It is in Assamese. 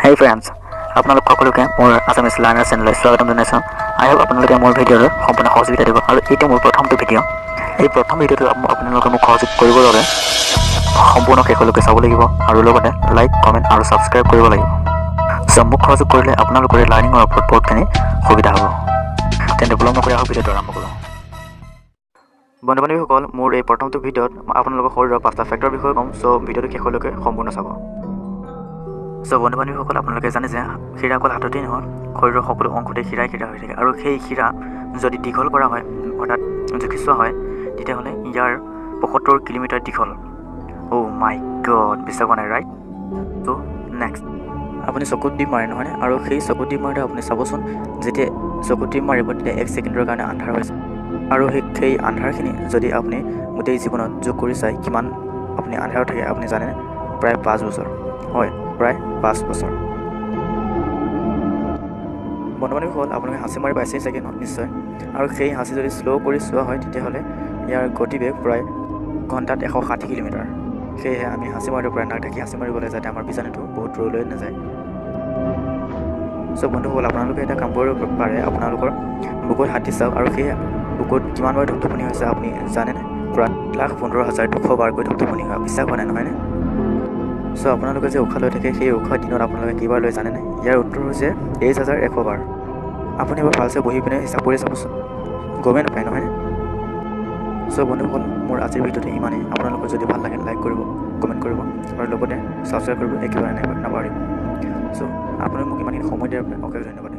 Hey friends, আপোনালোক সকলোকে মোৰ আছামিজ লাৰ্ণাৰ চেনেললৈ স্বাগতম জনাইছোঁ। আই হোপ আপোনালোকে মোৰ ভিডিঅ'ৰ সম্পূৰ্ণ সহযোগিতা দিব আৰু এইটো মোৰ প্ৰথমটো ভিডিঅ'। এই প্ৰথম ভিডিঅ'টো আপোনালোকে মোক সহযোগ কৰিবৰ বাবে সম্পূৰ্ণ শেষলৈকে চাব লাগিব আৰু লগতে লাইক, কমেণ্ট আৰু ছাবস্ক্ৰাইব কৰিব লাগিব। চ' মোক সহযোগ কৰিলে আপোনালোকৰ লাৰ্ণিঙৰ ওপৰত বহুতখিনি সুবিধা হ'ব। তেন্তে বিলম্ব নকৰি আহক ভিডিঅ'টো আৰম্ভ কৰোঁ। বন্ধু-বান্ধৱীসকল, মোৰ এই প্ৰথমটো ভিডিঅ'ত আপোনালোকৰ শৰীৰৰ 5টা ফেক্টৰ বিষয়ে ক'ম। চ' ভিডিঅ'টো শেষলৈকে সম্পূৰ্ণ চাব। চ' বন্ধু-বান্ধৱীসকল, আপোনালোকে জানে যে শিৰা অকল হাততেই নহয়, শৰীৰৰ সকলো অংশতে শিৰাই হৈ থাকে আৰু সেই শিৰা যদি দীঘল কৰা হয়, অৰ্থাৎ জুখি চোৱা হয়, তেতিয়াহ'লে ইয়াৰ 75 কিলোমিটাৰ দীঘল। অ' মাই গড, বিশ্বাস হোৱা নাই, ৰাইট? চ' নেক্সট, আপুনি চকুত টিপ মাৰে নহয়নে? আৰু সেই চকুত টিপ মাৰোঁতে আপুনি চাবচোন, যেতিয়া চকুত টিপ মাৰিব তেতিয়া 1 ছেকেণ্ডৰ কাৰণে আন্ধাৰ হৈছে। আৰু সেই আন্ধাৰখিনি যদি আপুনি গোটেই জীৱনত যোগ কৰি চায়, কিমান আপুনি আন্ধাৰত থাকে আপুনি জানেনে? প্ৰায় 5 বছৰ। হয়, প্ৰায় 5 বছৰ। বন্ধু-বান্ধৱীসকল, আপোনালোকে হাঁচি মাৰি পাইছেই চাগে নিশ্চয়। আৰু সেই হাঁচি যদি শ্ল' কৰি চোৱা হয়, তেতিয়াহ'লে ইয়াৰ গতিবেগ প্ৰায় ঘণ্টাত 160 কিলোমিটাৰ। সেয়েহে আমি হাঁচি মাৰোঁতে প্ৰায় নাক ঢাকি হাঁচি মাৰিব লাগে, যাতে আমাৰ বীজাণুটো বহুত দূৰলৈ নাযায়। চ' বন্ধুসকল, আপোনালোকে এটা কাম কৰিব পাৰে, আপোনালোকৰ বুকুত হাত দি চাওক আৰু সেই বুকুত কিমান বাৰ টোপনি হৈছে আপুনি জানেনে? প্ৰায় 1,15,200 বাৰকৈ টোপনি হয়। বিশ্বাস হোৱা নাই নহয়নে? চ' আপোনালোকে যে উশাহ লৈ থাকে, সেই উশাহ দিনত আপোনালোকে কেইবাৰ লৈ জানেনে? ইয়াৰ উত্তৰ হৈছে 23,100 বাৰ। আপুনি এবাৰ ভালছে বহি পিনে হিচাপ কৰি চাবচোন, গমেই নাপায় নহয়নে? চ' বন্ধুসকল, মোৰ আজিৰ ভিডিঅ'টো ইমানেই। আপোনালোকৰ যদি ভাল লাগে লাইক কৰিব, কমেণ্ট কৰিব আৰু লগতে ছাবস্ক্ৰাইব কৰিব একেবাৰে নাপাহৰিব। চ' আপুনি মোক ইমানখিনি সময় দিয়াৰ বাবে অশেষ ধন্যবাদ।